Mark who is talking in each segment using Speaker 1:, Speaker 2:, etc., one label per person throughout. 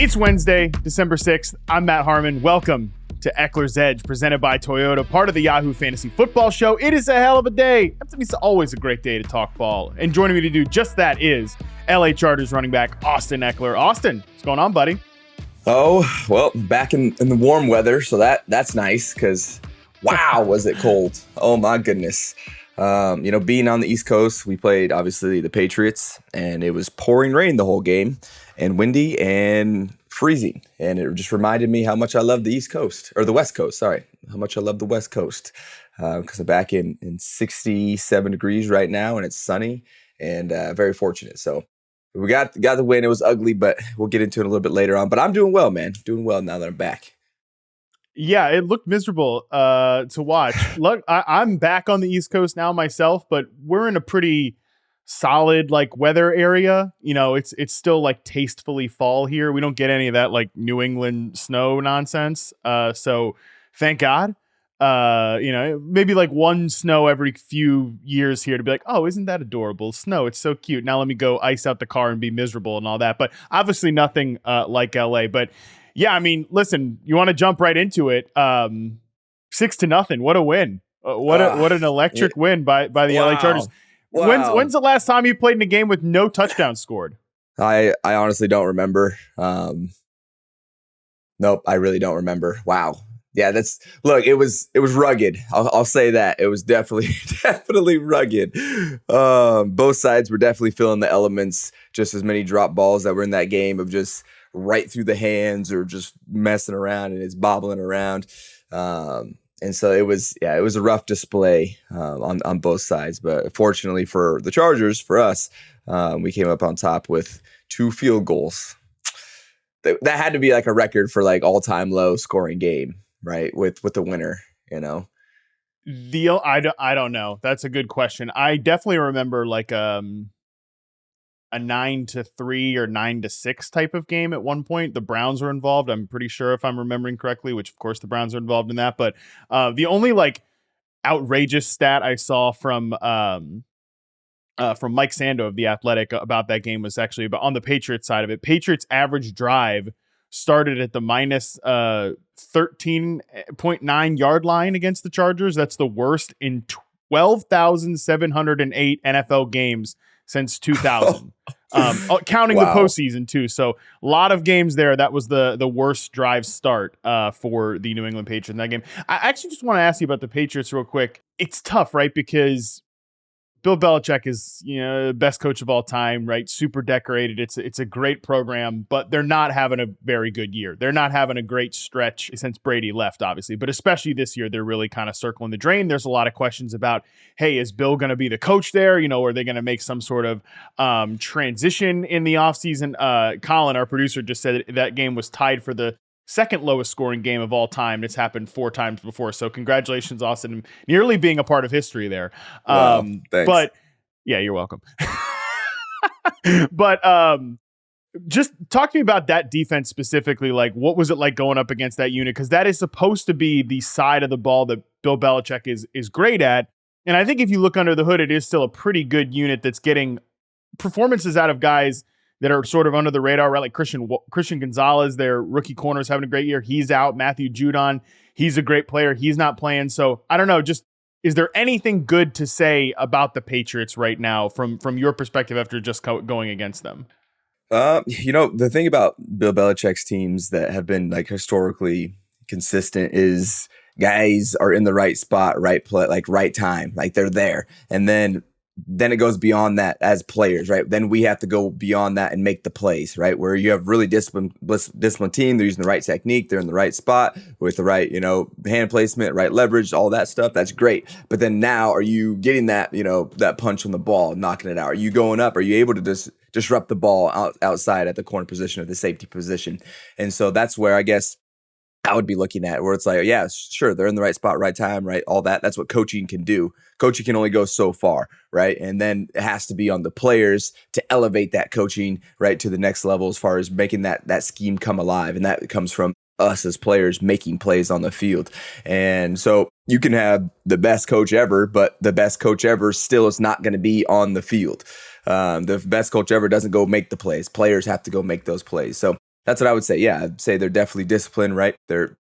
Speaker 1: It's Wednesday, December 6th. I'm Matt Harmon. Welcome to Ekeler's Edge, presented by Toyota, part of the Yahoo Fantasy Football Show. It is a hell of a day. It's always a great day to talk ball. And joining me to do just that is LA Chargers running back Austin Ekeler. Austin, what's going on, buddy?
Speaker 2: Oh, well, back in the warm weather, so that's nice because, wow, was it cold. Oh, my goodness. Being on the East Coast, we played, obviously, the Patriots, and it was pouring rain the whole game, and windy and freezing. And it just reminded me how much I love the East Coast, or the West Coast, sorry, how much I love the West Coast, because I'm back in 67 degrees right now, and it's sunny, and very fortunate. So we got the win. It was ugly, but we'll get into it a little bit later on. But I'm doing well, man. Doing well now that I'm back.
Speaker 1: Yeah, it looked miserable to watch. Look, I'm back on the East Coast now myself, but we're in a pretty solid weather area. You know, it's still tastefully fall here. We don't get any of that New England snow nonsense. So thank God. Maybe one snow every few years here to be oh, isn't that adorable? Snow, it's so cute. Now let me go ice out the car and be miserable and all that. But obviously nothing like LA. But yeah, I mean, listen, you want to jump right into it. 6-0. What a win. What an electric win by the LA Chargers.
Speaker 2: Wow.
Speaker 1: When's the last time you played in a game with no touchdowns scored?
Speaker 2: I honestly don't remember. Nope, I really don't remember. Wow. Yeah, it was rugged. I'll say that. It was definitely rugged. Both sides were definitely feeling the elements, just as many drop balls that were in that game of just right through the hands or just messing around and it's bobbling around. And so it was a rough display on both sides. But fortunately for the Chargers, for us, we came up on top with 2 field goals. That had to be a record for all-time low scoring game, right? With the winner, you know.
Speaker 1: I don't know. That's a good question. I definitely remember a 9-3 or 9-6 type of game at one point. The Browns were involved. I'm pretty sure, if I'm remembering correctly, which of course the Browns are involved in that. But the only outrageous stat I saw from Mike Sando of The Athletic about that game was actually on the Patriots side of it. Patriots average drive started at the minus 13.9 yard line against the Chargers. That's the worst in 12,708 NFL games since 2000, counting the postseason too. So a lot of games there. That was the worst drive start for the New England Patriots in that game. I actually just want to ask you about the Patriots real quick. It's tough, right? Because Bill Belichick is, best coach of all time, right? Super decorated. It's a great program, but they're not having a very good year. They're not having a great stretch since Brady left, obviously, but especially this year, they're really kind of circling the drain. There's a lot of questions about, hey, is Bill going to be the coach there? Are they going to make some sort of transition in the offseason? Colin, our producer, just said that game was tied for the second lowest scoring game of all time. It's happened 4 times before. So congratulations, Austin, nearly being a part of history there.
Speaker 2: Wow, thanks.
Speaker 1: But yeah, you're welcome. But just talk to me about that defense specifically. What was it like going up against that unit? Because that is supposed to be the side of the ball that Bill Belichick is great at. And I think if you look under the hood, it is still a pretty good unit that's getting performances out of guys that are sort of under the radar, right? Like Christian Gonzalez, their rookie corner, is having a great year. He's out. Matthew Judon, he's a great player. He's not playing. So I don't know. Just, is there anything good to say about the Patriots right now from your perspective after just going against them?
Speaker 2: The thing about Bill Belichick's teams that have been historically consistent is guys are in the right spot, right play, right time, they're there. And then it goes beyond that as players, right? Then we have to go beyond that and make the plays, right? Where you have really disciplined team, they're using the right technique, they're in the right spot with the right, hand placement, right leverage, all that stuff. That's great. But then now, are you getting that, that punch on the ball, knocking it out? Are you going up? Are you able to disrupt the ball outside at the corner position or the safety position? And so that's where I guess I would be looking at, where it's yeah, sure, they're in the right spot, right time, right? All that. That's what coaching can do. Coaching can only go so far, right? And then it has to be on the players to elevate that coaching, right, to the next level as far as making that scheme come alive. And that comes from us as players making plays on the field. And so you can have the best coach ever, but the best coach ever still is not going to be on the field. The best coach ever doesn't go make the plays. Players have to go make those plays. So That's what I would say. Yeah, I'd say they're definitely disciplined, right? They're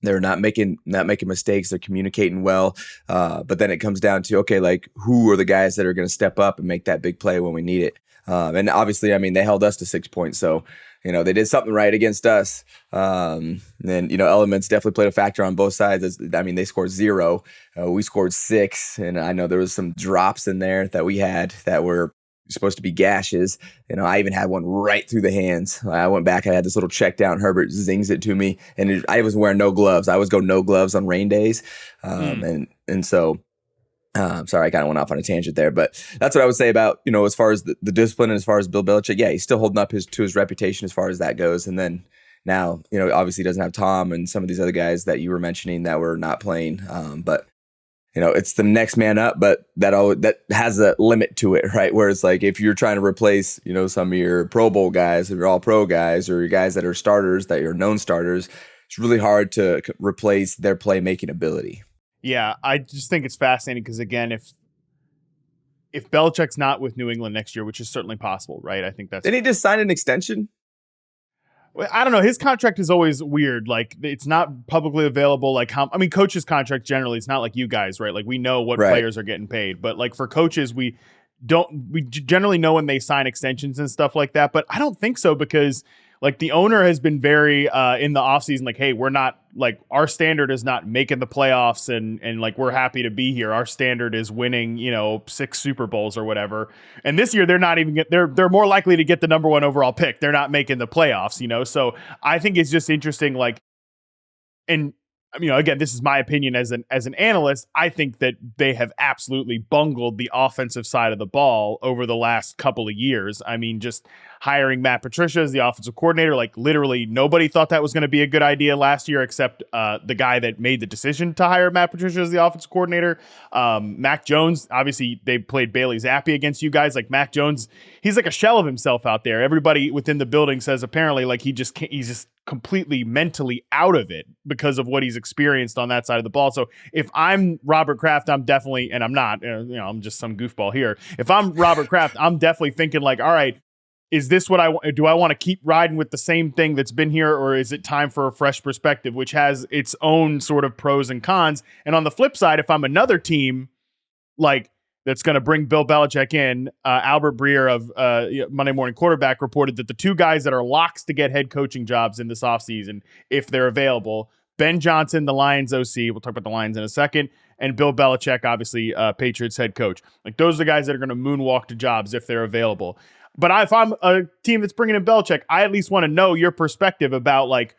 Speaker 2: not making mistakes. They're communicating well. But then it comes down to, okay, like who are the guys that are going to step up and make that big play when we need it? And obviously, I mean, they held us to 6 points. So, they did something right against us. And, elements definitely played a factor on both sides. I mean, they scored 0. We scored 6. And I know there was some drops in there that we had that were supposed to be gashes. I even had one right through the hands. I went back. I had this little check down. Herbert zings it to me, and I was wearing no gloves. I always go no gloves on rain days, and so. Sorry, I kind of went off on a tangent there, but that's what I would say about as far as the discipline and as far as Bill Belichick. Yeah, he's still holding up to his reputation as far as that goes. And then now obviously he doesn't have Tom and some of these other guys that you were mentioning that were not playing, but. It's the next man up, but that has a limit to it, right? Where it's like if you're trying to replace, some of your Pro Bowl guys, or your All Pro guys, or your guys that are starters, that you're known starters, it's really hard to replace their playmaking ability.
Speaker 1: Yeah, I just think it's fascinating because again, if Belichick's not with New England next year, which is certainly possible, right? I think that's.
Speaker 2: Did he just sign an extension?
Speaker 1: I don't know. His contract is always weird. Like it's not publicly available. Like coaches' contract generally, it's not like you guys, right? Like we know what players are getting paid, but like for coaches, we generally know when they sign extensions and stuff like that. But I don't think so because like the owner has been very in the offseason, like, hey, we're not like our standard is not making the playoffs and like we're happy to be here. Our standard is winning, 6 Super Bowls or whatever. And this year they're not even they're more likely to get the number 1 overall pick. They're not making the playoffs, So I think it's just interesting, like, and again, this is my opinion as an analyst. I think that they have absolutely bungled the offensive side of the ball over the last couple of years. I mean, just hiring Matt Patricia as the offensive coordinator, like literally nobody thought that was going to be a good idea last year, except the guy that made the decision to hire Matt Patricia as the offensive coordinator. Mac Jones, obviously they played Bailey Zappi against you guys. Like Mac Jones, he's like a shell of himself out there. Everybody within the building says apparently like he's just completely mentally out of it because of what he's experienced on that side of the ball. So if I'm Robert Kraft, I'm definitely, and I'm not, I'm just some goofball here. If I'm Robert Kraft, I'm definitely thinking like, all right, is this what do I want to keep riding with the same thing that's been here, or is it time for a fresh perspective, which has its own sort of pros and cons? And on the flip side, if I'm another team like that's going to bring Bill Belichick in, Albert Breer of Monday Morning Quarterback reported that the 2 guys that are locks to get head coaching jobs in this offseason, if they're available, Ben Johnson, the Lions OC, we'll talk about the Lions in a second, and Bill Belichick, obviously Patriots head coach. Like those are the guys that are going to moonwalk to jobs if they're available. But if I'm a team that's bringing in Belichick, I at least want to know your perspective about like,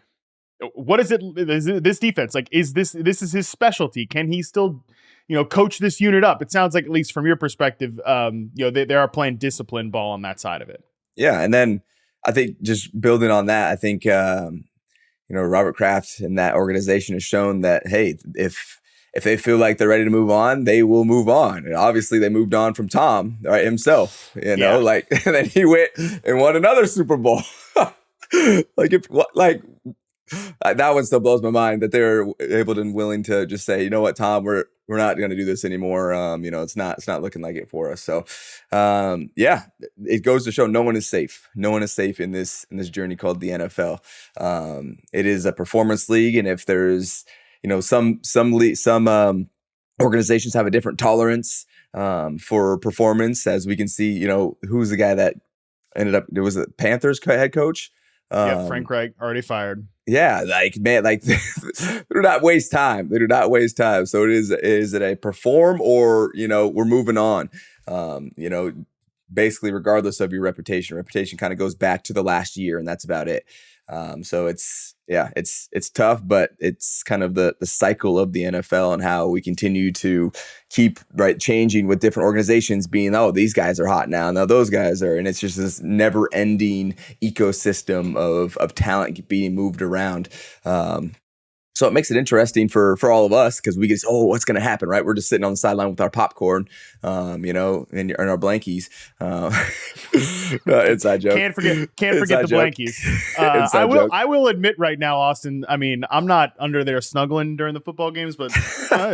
Speaker 1: what is it? Is this defense like? Is this is his specialty? Can he still, coach this unit up? It sounds like at least from your perspective, they are playing disciplined ball on that side of it.
Speaker 2: Yeah, and then I think just building on that, I think Robert Kraft and that organization has shown that hey, if they feel like they're ready to move on, they will move on. And obviously they moved on from Tom, right, himself, and then he went and won another Super Bowl. That one still blows my mind that they're able and willing to just say, you know what, Tom, we're not going to do this anymore. It's not looking like it for us. So, it goes to show no one is safe. No one is safe in this journey called the NFL. It is a performance league, and if there's some organizations have a different tolerance for performance, as we can see. Who's the guy that ended up? It was the Panthers head coach.
Speaker 1: Frank Reich already fired.
Speaker 2: Yeah, like man, like they do not waste time. They do not waste time. So is it a perform or we're moving on? Basically, regardless of your reputation kind of goes back to the last year, and that's about it. So it's tough, but it's kind of the cycle of the NFL and how we continue to keep changing with different organizations being, oh, these guys are hot now those guys are, and it's just this never ending ecosystem of talent being moved around. So it makes it interesting for all of us because we get, what's going to happen, right? We're just sitting on the sideline with our popcorn, and our blankies. Inside joke.
Speaker 1: Can't forget the blankies. I will admit right now, Austin. I mean, I'm not under there snuggling during the football games, but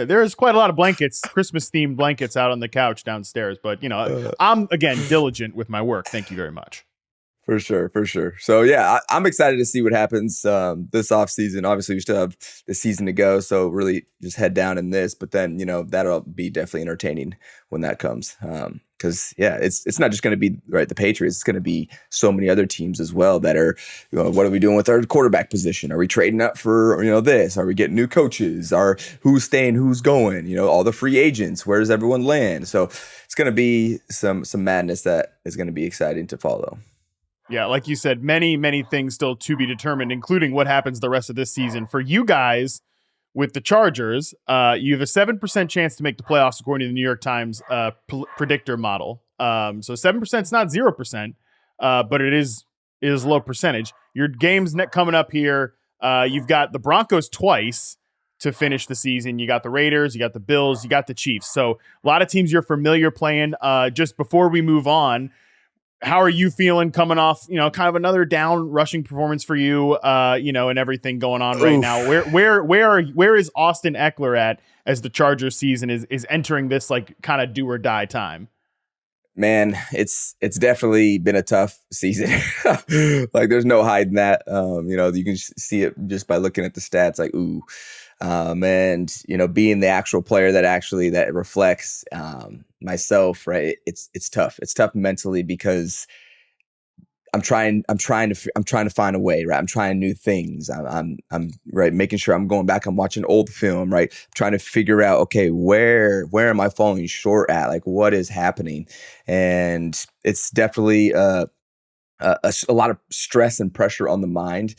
Speaker 1: there's quite a lot of blankets, Christmas themed blankets out on the couch downstairs. But I'm again diligent with my work. Thank you very much.
Speaker 2: For sure, for sure. So yeah, I'm excited to see what happens this offseason. Obviously, we still have the season to go, so really just head down in this. But then that'll be definitely entertaining when that comes. Because yeah, it's not just going to be the Patriots. It's going to be so many other teams as well that are, what are we doing with our quarterback position? Are we trading up for this? Are we getting new coaches? Are who's staying? Who's going? All the free agents. Where does everyone land? So it's going to be some madness that is going to be exciting to follow.
Speaker 1: Yeah, like you said, many, many things still to be determined, including what happens the rest of this season. For you guys with the Chargers, you have a 7% chance to make the playoffs according to the New York Times predictor model. So 7% is not 0%, but it is low percentage. Your games coming up here, you've got the Broncos twice to finish the season. You got the Raiders, you got the Bills, you got the Chiefs. So a lot of teams you're familiar playing. Just before we move on, how are you feeling coming off, kind of another down rushing performance for you, and everything going on right now? Where is Austin Ekeler at as the Chargers season is entering this like kind of do or die time?
Speaker 2: Man, it's definitely been a tough season. Like there's no hiding that. You can see it just by looking at the stats. Like, ooh. And being the actual player that reflects myself, right? It's tough. It's tough mentally because I'm trying to find a way, right? I'm trying new things. I'm right, making sure I'm going back. I'm watching old film, right? I'm trying to figure out, okay, where am I falling short at? Like, what is happening? And it's definitely a lot of stress and pressure on the mind,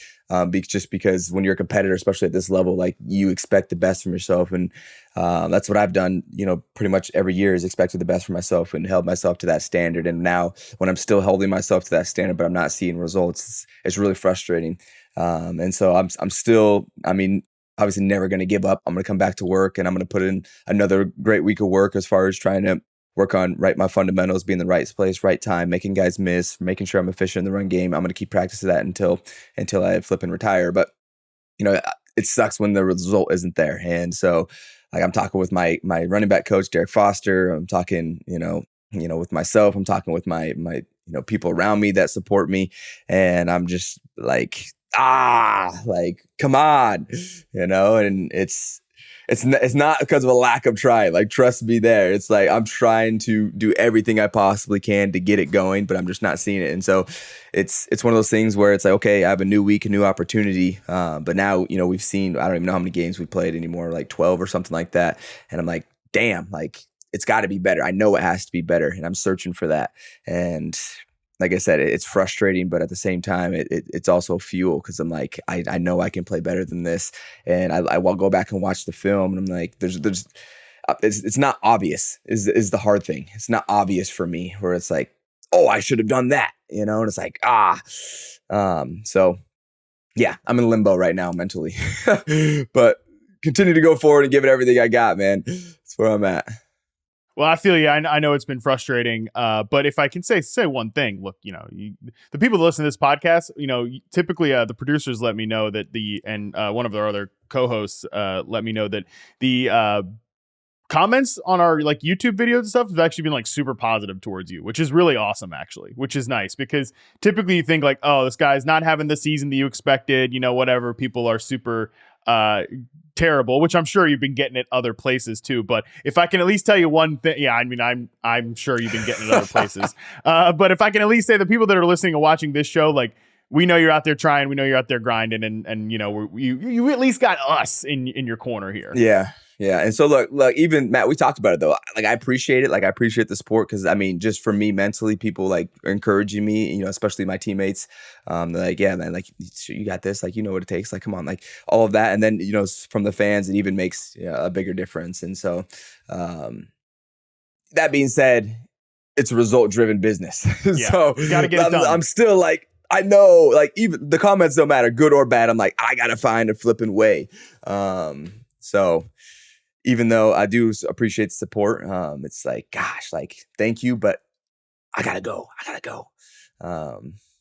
Speaker 2: just because when you're a competitor, especially at this level, like you expect the best from yourself. And that's what I've done, pretty much every year is expected the best for myself and held myself to that standard. And now when I'm still holding myself to that standard, but I'm not seeing results, it's really frustrating. And so I'm still, obviously never going to give up. I'm going to come back to work and I'm going to put in another great week of work as far as trying to work on my fundamentals, be in the right place, right time, making guys miss, making sure I'm efficient in the run game. I'm going to keep practicing that until I flip and retire. But it sucks when the result isn't there. And so like I'm talking with my running back coach, Derek Foster. I'm talking, with myself. I'm talking with my people around me that support me. And I'm just like, come on, and it's not because of a lack of trying. Like, trust me there. It's like I'm trying to do everything I possibly can to get it going, but I'm just not seeing it. And so it's one of those things where it's like, okay, I have a new week, a new opportunity. But now, we've seen, I don't even know how many games we played anymore, like 12 or something like that. And I'm like, damn, like it's got to be better. I know it has to be better. And I'm searching for that. And like I said, it's frustrating, but at the same time, it's also fuel because I'm like, I know I can play better than this, and I will go back and watch the film, and I'm like, it's not obvious is the hard thing. It's not obvious for me where it's like, oh, I should have done that, and it's like so yeah, I'm in limbo right now mentally, but continue to go forward and give it everything I got, man. That's where I'm at.
Speaker 1: Well, I feel you. I know it's been frustrating, but if I can say one thing, look, the people that listen to this podcast, typically the producers let me know that one of their other co-hosts let me know that the comments on our like YouTube videos and stuff have actually been like super positive towards you, which is really awesome, actually, which is nice because typically you think like, oh, this guy's not having the season that you expected, whatever. People are super terrible, which I'm sure you've been getting at other places too. But if I can at least tell you one thing, yeah, I'm sure you've been getting at other places. But if I can at least say the people that are listening and watching this show, like we know you're out there trying, we know you're out there grinding, and you at least got us in your corner here.
Speaker 2: Yeah. Yeah. And so look, even Matt, we talked about it though. Like I appreciate it. Like I appreciate the support because just for me mentally, people like encouraging me, especially my teammates. They're like, yeah, man, like you got this, like, what it takes. Like, come on, like all of that. And then, from the fans, it even makes a bigger difference. And so that being said, it's a result driven business.
Speaker 1: Yeah,
Speaker 2: so
Speaker 1: you gotta get it done.
Speaker 2: I'm still like, I know, like even the comments don't matter, good or bad. I'm like, I got to find a flipping way. So even though I do appreciate the support, it's like, gosh, like, thank you, but I gotta go.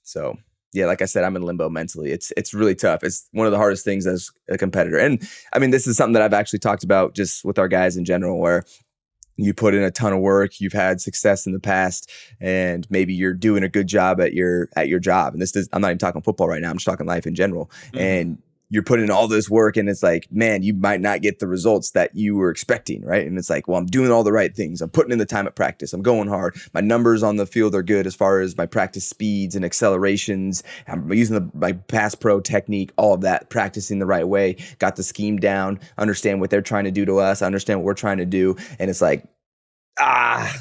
Speaker 2: So yeah, like I said, I'm in limbo mentally. It's really tough. It's one of the hardest things as a competitor. And this is something that I've actually talked about just with our guys in general, where you put in a ton of work, you've had success in the past, and maybe you're doing a good job at your job. And I'm not even talking football right now. I'm just talking life in general. Mm-hmm. And you're putting in all this work, and it's like, man, you might not get the results that you were expecting, right? And it's like, well, I'm doing all the right things. I'm putting in the time at practice. I'm going hard. My numbers on the field are good as far as my practice speeds and accelerations. I'm using my pass pro technique, all of that, practicing the right way, got the scheme down, understand what they're trying to do to us, understand what we're trying to do. And it's like,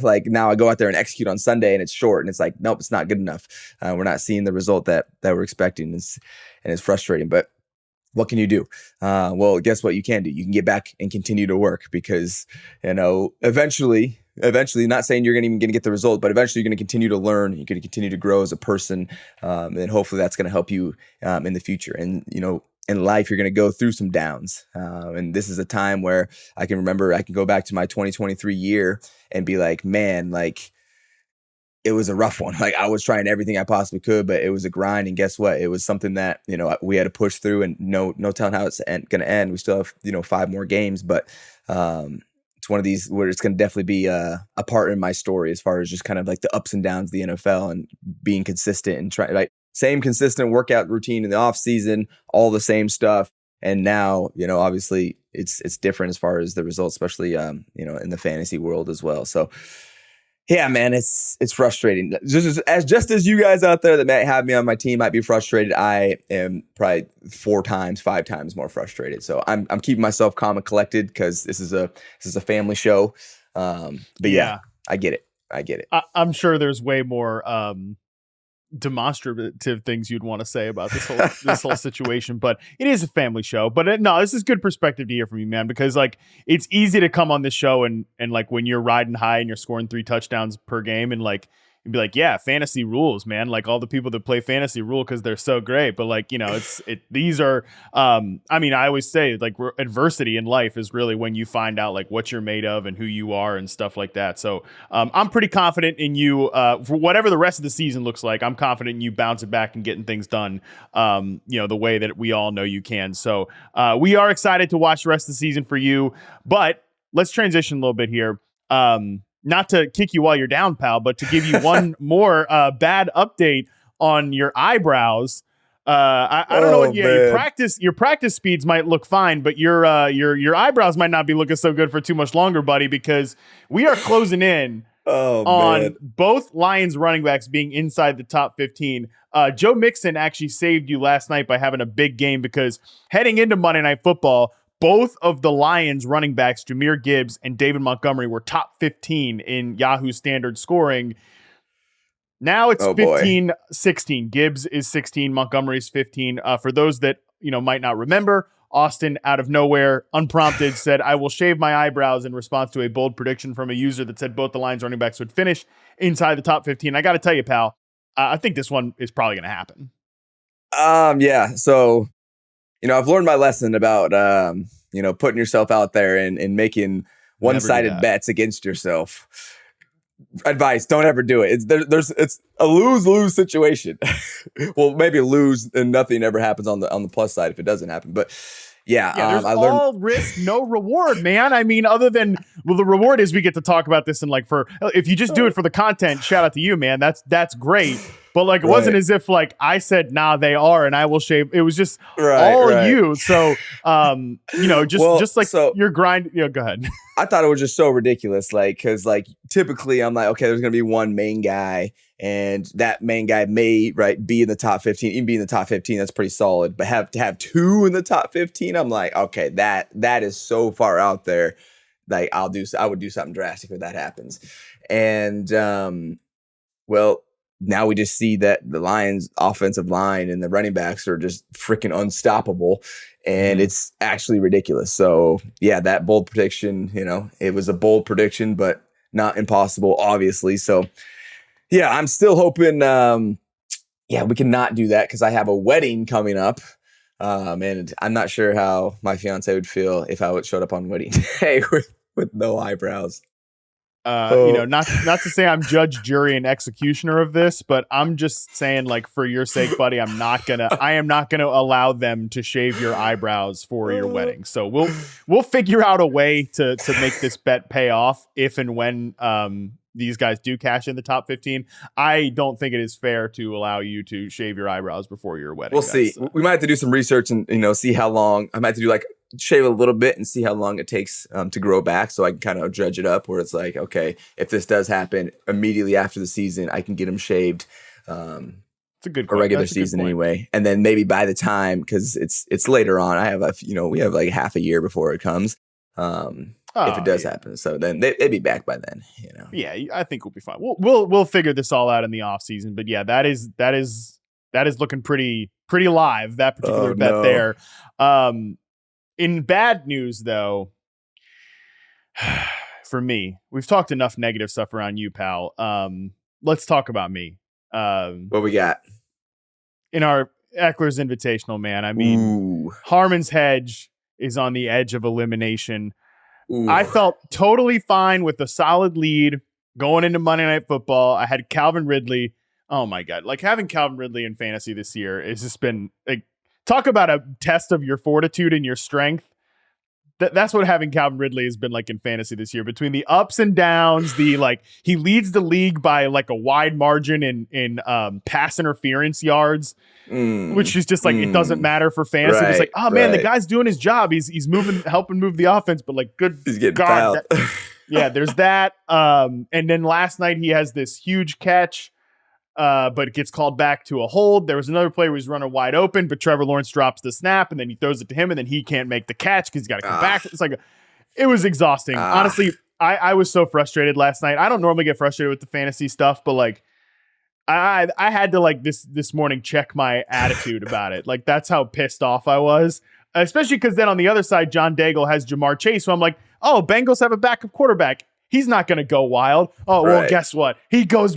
Speaker 2: like now I go out there and execute on Sunday and it's short, and it's like, nope, it's not good enough. We're not seeing the result that we're expecting. And it's frustrating, but what can you do? Well, guess what you can do? You can get back and continue to work, because, eventually, not saying you're going to get the result, but eventually you're going to continue to learn. You're going to continue to grow as a person. And hopefully that's going to help you in the future. And, in life, you're going to go through some downs. And this is a time where I can go back to my 2023 year and be like, man, like, it was a rough one. Like, I was trying everything I possibly could, but it was a grind. And guess what? It was something that, we had to push through, and no telling how it's going to end. We still have, 5 more games, but it's one of these where it's going to definitely be a part in my story, as far as just kind of like the ups and downs of the NFL and being consistent and trying, like, same consistent workout routine in the off season, all the same stuff. And now, obviously it's different as far as the results, especially, in the fantasy world as well. So, yeah, man, it's frustrating. Just as you guys out there that might have me on my team might be frustrated, I am probably 5 times more frustrated. So I'm keeping myself calm and collected, because this is a family show. But yeah, I get it.
Speaker 1: I'm sure there's way more demonstrative things you'd want to say about this whole situation, but it is a family show. But no, this is good perspective to hear from you, man, because like, it's easy to come on this show and like, when you're riding high and you're scoring 3 touchdowns per game, and like, you'd be like, yeah, fantasy rules, man. Like, all the people that play fantasy rule because they're so great. But like, these are, I always say, like, adversity in life is really when you find out like what you're made of and who you are and stuff like that. So I'm pretty confident in you for whatever the rest of the season looks like. I'm confident in you bouncing back and getting things done, the way that we all know you can. So we are excited to watch the rest of the season for you, but let's transition a little bit here. Not to kick you while you're down, pal, but to give you one more bad update on your eyebrows. I don't know what your practice speeds might look fine, but your eyebrows might not be looking so good for too much longer, buddy, because we are closing in on both Lions running backs being inside the top 15. Joe Mixon actually saved you last night by having a big game, because heading into Monday Night Football, both of the Lions running backs, Jahmyr Gibbs and David Montgomery, were top 15 in Yahoo standard scoring. Now it's 15-16. Gibbs is 16. Montgomery is 15. For those that might not remember, Austin, out of nowhere, unprompted, said, I will shave my eyebrows, in response to a bold prediction from a user that said both the Lions running backs would finish inside the top 15. I got to tell you, pal, I think this one is probably going to happen.
Speaker 2: Yeah. So, I've learned my lesson about, putting yourself out there and making one-sided bets against yourself. Advice: don't ever do it. It's a lose-lose situation. Well, maybe lose and nothing ever happens on the plus side if it doesn't happen. But yeah,
Speaker 1: there's all risk, no reward, man. Other than, well, the reward is we get to talk about this, and like, if you just do it for the content, shout out to you, man. That's great. But like, it wasn't as if like I said, nah, they are, and I will shave. It was just you. So, just like, so, your grind. Go ahead.
Speaker 2: I thought it was just so ridiculous. Like, cause like typically I'm like, okay, there's going to be one main guy, and that main guy may be in the top 15, even be in the top 15. That's pretty solid. But to have 2 in the top 15, I'm like, okay, that is so far out there. Like, I would do something drastic if that happens. And, now we just see that the Lions offensive line and the running backs are just freaking unstoppable, and it's actually ridiculous. So yeah, that bold prediction, it was a bold prediction, but not impossible, obviously. So yeah, I'm still hoping, we can not do that, because I have a wedding coming up. And I'm not sure how my fiance would feel if I showed up on wedding day with no eyebrows.
Speaker 1: Not to say I'm judge, jury, and executioner of this, but I'm just saying, like, for your sake, buddy, I am not gonna allow them to shave your eyebrows for your wedding. So we'll figure out a way to make this bet pay off if and when these guys do cash in the top 15. I don't think it is fair to allow you to shave your eyebrows before your wedding.
Speaker 2: We'll see. We might have to do some research and see how long. I might have to do like shave a little bit and see how long it takes to grow back, so I can kind of judge it up where it's like, okay, if this does happen immediately after the season, I can get them shaved.
Speaker 1: It's a good
Speaker 2: a regular season anyway, and then maybe by the time, because it's later on, I have we have like half a year before it comes. If it does happen, so then they'd be back by then.
Speaker 1: Yeah, I think we'll be fine. We'll figure this all out in the off season. But yeah, that is looking pretty live, that particular bet there. In bad news, though, for me, we've talked enough negative stuff around you, pal. Let's talk about me.
Speaker 2: What we got
Speaker 1: in our Ekeler's Invitational, man? I mean, Harmon's Hedge is on the edge of elimination. Ooh. I felt totally fine with a solid lead going into Monday Night Football. I had Calvin Ridley. Oh my God. Like, having Calvin Ridley in fantasy this year has just been like, talk about a test of your fortitude and your strength. That's what having Calvin Ridley has been like in fantasy this year. Between the ups and downs, he leads the league by like a wide margin in pass interference yards, which is just like, it doesn't matter for fantasy. Right, it's like, oh man, the guy's doing his job. He's helping move the offense, but like, he's getting God. Yeah, there's that. And then last night he has this huge catch, but it gets called back to a hold. There was another play where he's running wide open, but Trevor Lawrence drops the snap, and then he throws it to him, and then he can't make the catch because he's got to come back. It's like, it was exhausting. Honestly, I was so frustrated last night. I don't normally get frustrated with the fantasy stuff, but like, I had to like this morning check my attitude about it. Like, that's how pissed off I was, especially because then on the other side, John Daigle has Jamar Chase. So I'm like, oh, Bengals have a backup quarterback. He's not going to go wild. Oh, well, guess what? He goes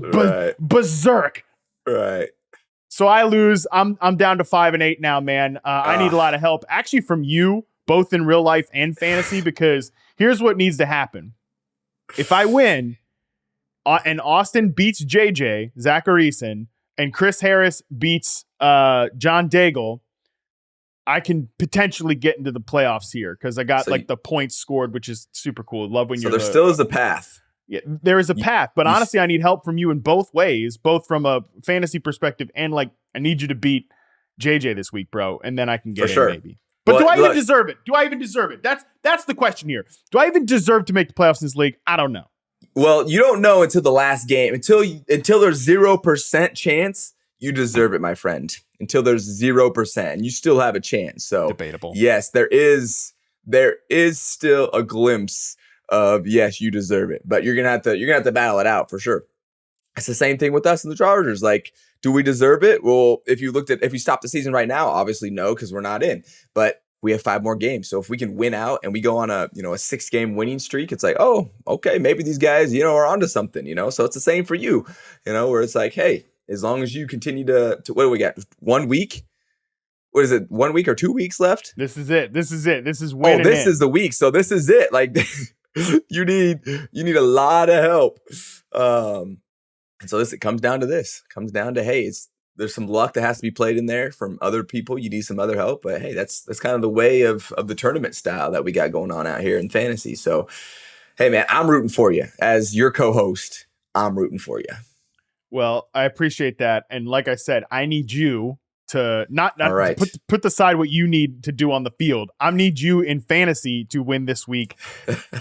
Speaker 1: berserk.
Speaker 2: Right.
Speaker 1: So I lose. I'm down to 5-8 now, man. I need a lot of help, actually, from you, both in real life and fantasy, because here's what needs to happen. If I win and Austin beats JJ, Zach Eason, and Chris Harris beats John Daigle, I can potentially get into the playoffs here because I got the points scored, which is super cool. Love when you're.
Speaker 2: So there still is a path.
Speaker 1: Yeah, there is a path, but honestly, I need help from you in both ways, both from a fantasy perspective and like, I need you to beat JJ this week, bro, and then I can get in maybe. But do I even deserve it? Do I even deserve it? That's the question here. Do I even deserve to make the playoffs in this league? I don't know.
Speaker 2: Well, you don't know until the last game. Until there's 0% chance, you deserve it, my friend. Until there's 0%, and you still have a chance. So
Speaker 1: debatable.
Speaker 2: Yes, there is still a glimpse of, yes, you deserve it, but you're gonna have to battle it out for sure. It's the same thing with us and the Chargers. Like, do we deserve it? Well, if you stop the season right now, obviously no, because we're not in. But we have 5 more games, so if we can win out and we go on a 6-game winning streak, it's like, oh, okay, maybe these guys are onto something. So it's the same for you. Where it's like, hey, as long as you continue to what do we got? 1 week? What is it? 1 week or 2 weeks left?
Speaker 1: This is it. This is winning.
Speaker 2: Oh, this is the week. So this is it. Like, you need a lot of help. And so it comes down to this. It comes down to, hey, there's some luck that has to be played in there from other people. You need some other help, but hey, that's kind of the way of the tournament style that we got going on out here in fantasy. So, hey man, I'm rooting for you as your co-host. I'm rooting for you.
Speaker 1: Well, I appreciate that. And like I said, I need you to not
Speaker 2: right.
Speaker 1: put aside what you need to do on the field. I need you in fantasy to win this week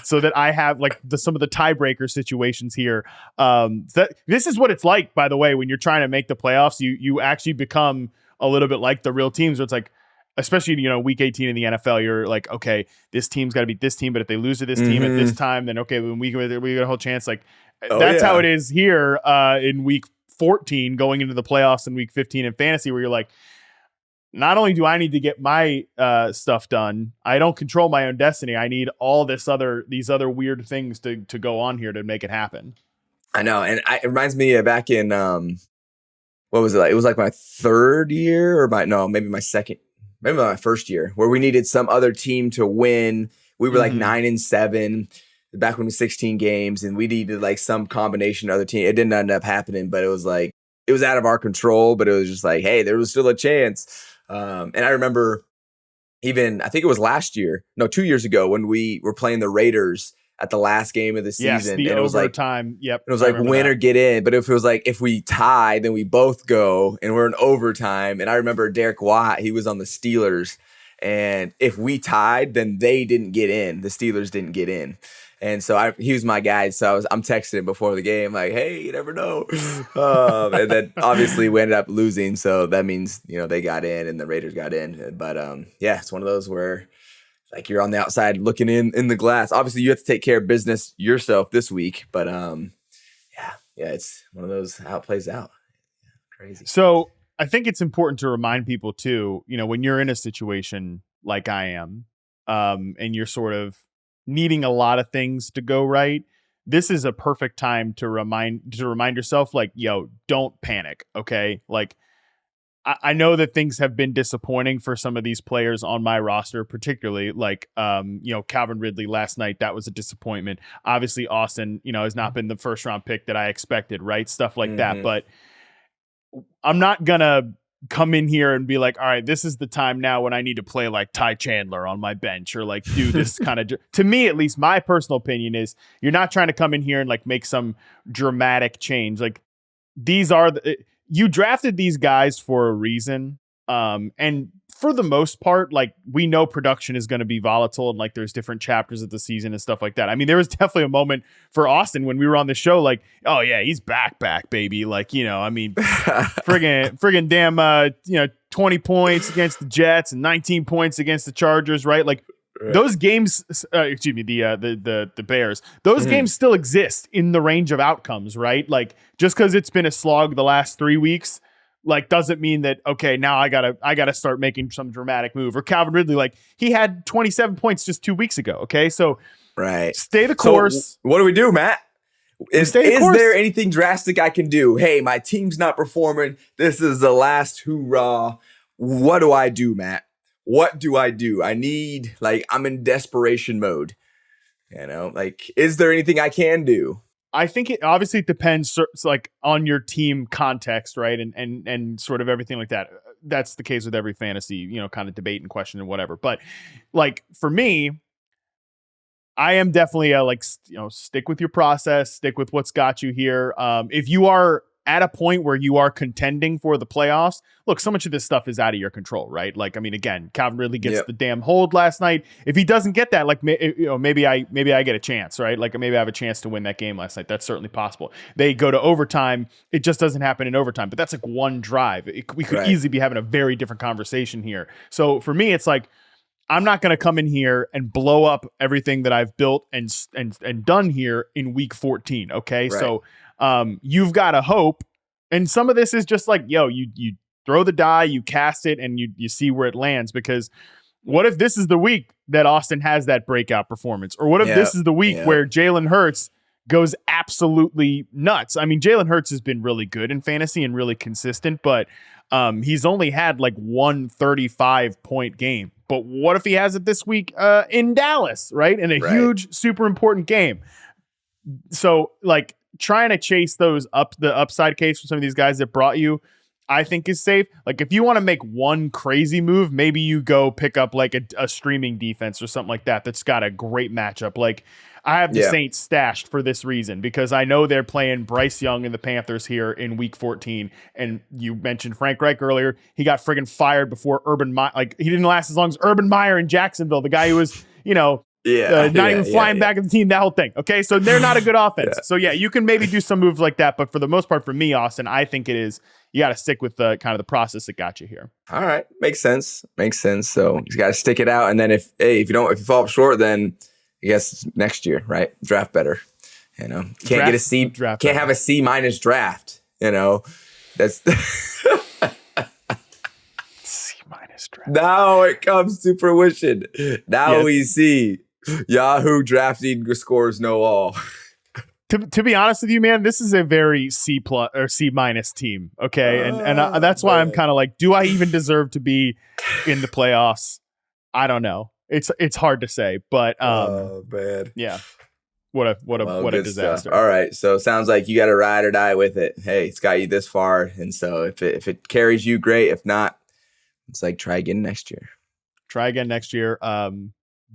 Speaker 1: so that I have like some of the tiebreaker situations here. This is what it's like, by the way, when you're trying to make the playoffs, you actually become a little bit like the real teams. So it's like, especially, week 18 in the NFL, you're like, okay, this team's got to beat this team, but if they lose to this team at this time, then okay, when we got a whole chance. Like, that's how it is here in week 14 going into the playoffs in week 15 in fantasy, where you're like, not only do I need to get my stuff done, I don't control my own destiny. I need all these other weird things to go on here to make it happen.
Speaker 2: I know. And it reminds me of back in, what was it like? It was like my third year or maybe my first year, where we needed some other team to win. We were like 9-7. back when it was 16 games and we needed like some combination of other team. It didn't end up happening, but it was like, it was out of our control, but it was just like, hey, there was still a chance. And I remember even, I think it was 2 years ago when we were playing the Raiders at the last game of the season.
Speaker 1: Yes, the
Speaker 2: and it was
Speaker 1: overtime.
Speaker 2: Like,
Speaker 1: yep.
Speaker 2: It was like win or get in. But if it was like, if we tie, then we both go and we're in overtime. And I remember Derek Watt, he was on the Steelers. And if we tied, then they didn't get in. The Steelers didn't get in. And so he was my guy. So I'm texting him before the game, like, hey, you never know. And then obviously we ended up losing. So that means, they got in and the Raiders got in. But yeah, it's one of those where like you're on the outside looking in the glass. Obviously you have to take care of business yourself this week. But yeah, it's one of those how it plays out. Yeah, crazy.
Speaker 1: So I think it's important to remind people too, when you're in a situation like I am, and you're sort of needing a lot of things to go right, this is a perfect time to remind yourself, like, yo, don't panic. Okay. Like, I know that things have been disappointing for some of these players on my roster, particularly like, Calvin Ridley last night. That was a disappointment. Obviously Austin, has not been the first round pick that I expected, right? Stuff like that. But I'm not gonna come in here and be like, all right, this is the time now when I need to play like Ty Chandler on my bench or like do this kind of, to me, at least my personal opinion is you're not trying to come in here and like make some dramatic change. Like you drafted these guys for a reason. And for the most part, like we know production is going to be volatile and like there's different chapters of the season and stuff like that. I mean, there was definitely a moment for Austin when we were on the show, like, oh yeah, he's back, baby. Like, friggin' damn, 20 points against the Jets and 19 points against the Chargers, right? Like those games, the Bears, those games still exist in the range of outcomes, right? Like just because it's been a slog the last 3 weeks, like doesn't mean that, okay, now I gotta start making some dramatic move. Or Calvin Ridley, like he had 27 points just 2 weeks ago. Okay. So
Speaker 2: right.
Speaker 1: Stay the course.
Speaker 2: So what do we do, Matt? Is there anything drastic I can do? Hey, my team's not performing. This is the last hoorah. What do I do, Matt? What do I do? I'm in desperation mode. Like, is there anything I can do?
Speaker 1: I think it obviously depends like on your team context, right? And sort of everything like that. That's the case with every fantasy, kind of debate and question and whatever. But like for me, I am definitely stick with your process, stick with what's got you here. If you are at a point where you are contending for the playoffs, look, so much of this stuff is out of your control, right? Like, I mean, again, Calvin Ridley gets the damn hold last night. If he doesn't get that, like, maybe I get a chance, right? Like maybe I have a chance to win that game last night. That's certainly possible. They go to overtime. It just doesn't happen in overtime, but that's like one drive. We could easily be having a very different conversation here. So for me, it's like, I'm not going to come in here and blow up everything that I've built and done here in week 14. Okay. Right. So, you've got to hope. And some of this is just like, yo, you throw the die, you cast it, and you see where it lands. Because what if this is the week that Austin has that breakout performance? Or what if this is the week where Jalen Hurts goes absolutely nuts? I mean, Jalen Hurts has been really good in fantasy and really consistent, but he's only had like 135-point game. But what if he has it this week in Dallas, right? In a huge, super important game. So like, trying to chase the upside case for some of these guys that brought you, I think is safe. Like if you want to make one crazy move, maybe you go pick up like a streaming defense or something like that that's got a great matchup. Like I have the Saints stashed for this reason, because I know they're playing Bryce Young and the Panthers here in week 14. And you mentioned Frank Reich earlier. He got friggin' fired before Urban Meyer. Like he didn't last as long as Urban Meyer in Jacksonville, the guy who was, not even flying back at the team, that whole thing. Okay. So they're not a good offense. So you can maybe do some moves like that. But for the most part, for me, Austin, I think it is, you got to stick with the kind of the process that got you here.
Speaker 2: All right. Makes sense. So you got to stick it out. And then if you fall up short, then I guess next year, right? Draft better. Can't get a C, can't have a C- draft. That's
Speaker 1: C- draft.
Speaker 2: Now it comes to fruition. Now we see Yahoo drafting scores no all.
Speaker 1: To be honest with you, man, this is a very C+ or C- team. Okay. And that's why I'm kind of like, do I even deserve to be in the playoffs? I don't know. It's hard to say, but
Speaker 2: oh man.
Speaker 1: Yeah. what a disaster.
Speaker 2: Stuff. All right. So sounds like you got to ride or die with it. Hey, it's got you this far. And so if it carries you, great. If not, it's like try again next year.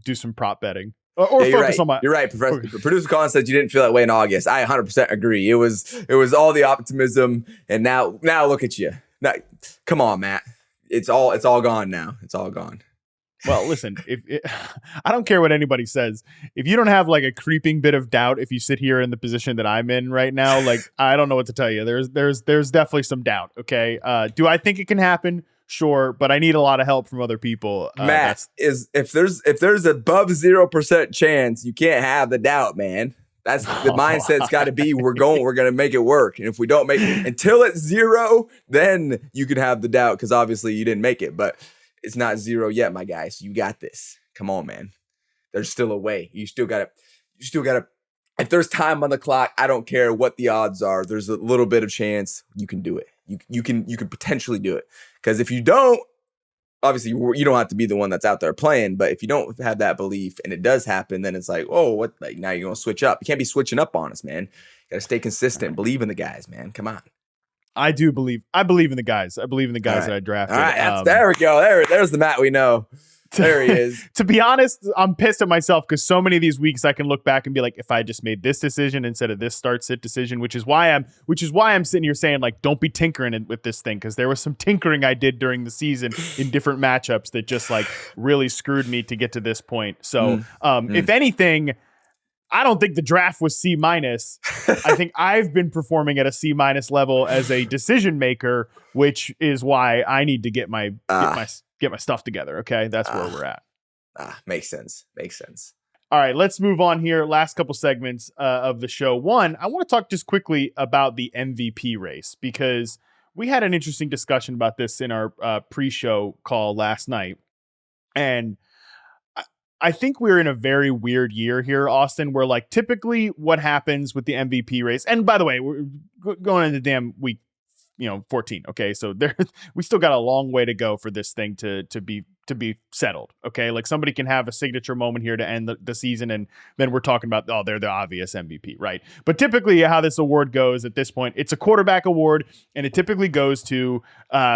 Speaker 1: Do some prop betting. Or
Speaker 2: yeah,
Speaker 1: focus on my.
Speaker 2: You're right, Professor. Producer Colin said you didn't feel that way in August. I 100% agree. It was all the optimism, and now look at you. Now, come on, Matt. It's all gone now. It's all gone.
Speaker 1: Well, listen. I don't care what anybody says. If you don't have like a creeping bit of doubt, if you sit here in the position that I'm in right now, like I don't know what to tell you. There's definitely some doubt. Okay. Do I think it can happen? Sure, but I need a lot of help from other people.
Speaker 2: Matt, if there's above 0% chance, you can't have the doubt, man. That's the mindset's got to be we're gonna make it work. And if we don't make it until it's 0, then you can have the doubt because obviously you didn't make it. But it's not 0 yet, my guy. So you got this. Come on, man. There's still a way. You still gotta. If there's time on the clock, I don't care what the odds are. There's a little bit of chance you can do it. You can potentially do it. Because if you don't, obviously you don't have to be the one that's out there playing. But if you don't have that belief and it does happen, then it's like, oh, what? Like now you're gonna switch up. You can't be switching up on us, man. You gotta stay consistent. Believe in the guys, man. Come on.
Speaker 1: I believe in the guys. I believe in the guys that I drafted.
Speaker 2: All right, there we go. There's the Matt we know. There he is.
Speaker 1: To be honest, I'm pissed at myself because so many of these weeks I can look back and be like, if I just made this decision instead of this start sit decision, which is why I'm sitting here saying like, don't be tinkering with this thing because there was some tinkering I did during the season in different matchups that just like really screwed me to get to this point. So if anything, I don't think the draft was C-. I think I've been performing at a C- level as a decision maker, which is why I need to get my stuff together. Okay. That's where we're at.
Speaker 2: Makes sense.
Speaker 1: All right, let's move on here. Last couple segments of the show. One, I want to talk just quickly about the MVP race because we had an interesting discussion about this in our pre-show call last night. And I think we're in a very weird year here, Austin, where like typically what happens with the MVP race. And by the way, we're going into damn week 14. Okay. So we still got a long way to go for this thing to be settled. Okay. Like somebody can have a signature moment here to end the season. And then we're talking about, they're the obvious MVP. Right. But typically how this award goes at this point, it's a quarterback award and it typically goes to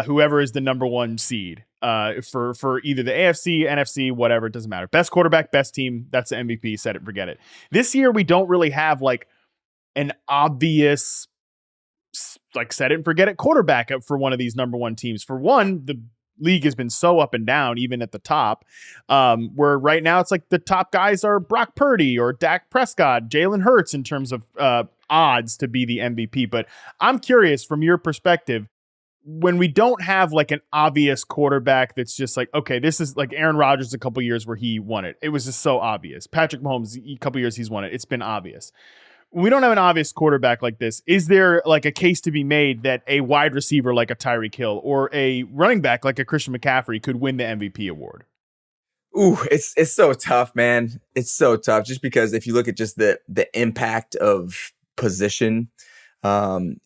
Speaker 1: whoever is the number 1 seed for either the AFC, NFC, whatever. It doesn't matter. Best quarterback, best team. That's the MVP. Set it, forget it. This year, we don't really have like an obvious like set it and forget it quarterback up for one of these number 1 teams. For one, the league has been so up and down, even at the top, where right now it's like the top guys are Brock Purdy or Dak Prescott, Jalen Hurts in terms of odds to be the MVP. But I'm curious from your perspective, when we don't have like an obvious quarterback that's just like, okay, this is like Aaron Rodgers a couple years where he won it. It was just so obvious. Patrick Mahomes, a couple years he's won it. It's been obvious. We don't have an obvious quarterback like this. Is there like a case to be made that a wide receiver like a Tyreek Hill or a running back like a Christian McCaffrey could win the MVP award?
Speaker 2: Ooh, it's so tough, man. It's so tough just because if you look at just the impact of position,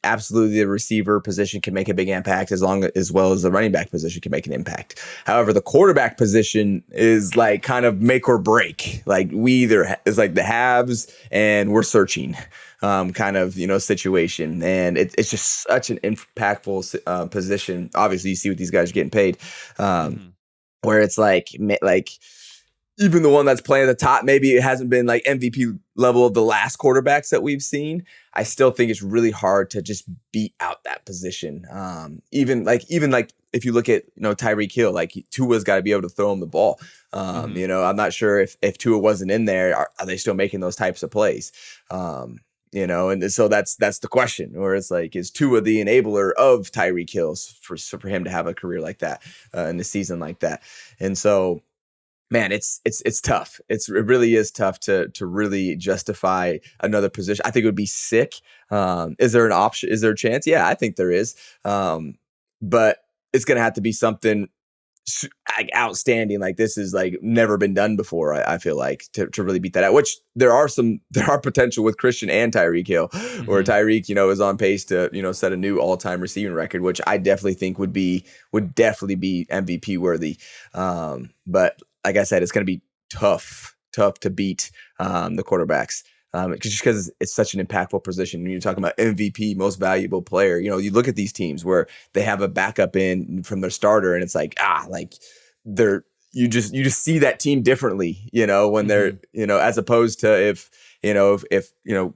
Speaker 2: absolutely the receiver position can make a big impact as well as the running back position can make an impact. However, the quarterback position is like kind of make or break. Like it's like the haves and we're searching kind of, situation. And it's just such an impactful position. Obviously you see what these guys are getting paid, where it's like even the one that's playing at the top, maybe it hasn't been like MVP level of the last quarterbacks that we've seen. I still think it's really hard to just beat out that position. Even like if you look at Tyreek Hill, like Tua's got to be able to throw him the ball. I'm not sure if Tua wasn't in there, are they still making those types of plays? And so that's the question. Or it's like, is Tua the enabler of Tyreek Hill for him to have a career like that in a season like that? And so, man, it's tough. It really is tough to really justify another position. I think it would be sick. Is there an option? Is there a chance? Yeah, I think there is. But it's going to have to be something like outstanding. Like this is like never been done before. I feel like to really beat that out, which there are potential with Christian and Tyreek Hill, or Tyreek, is on pace to, set a new all-time receiving record, which I definitely think would definitely be MVP worthy. But like I said, it's going to be tough to beat the quarterbacks just because it's such an impactful position. When you're talking about MVP, most valuable player, you look at these teams where they have a backup in from their starter, and it's like they're you just see that team differently, when they're as opposed to if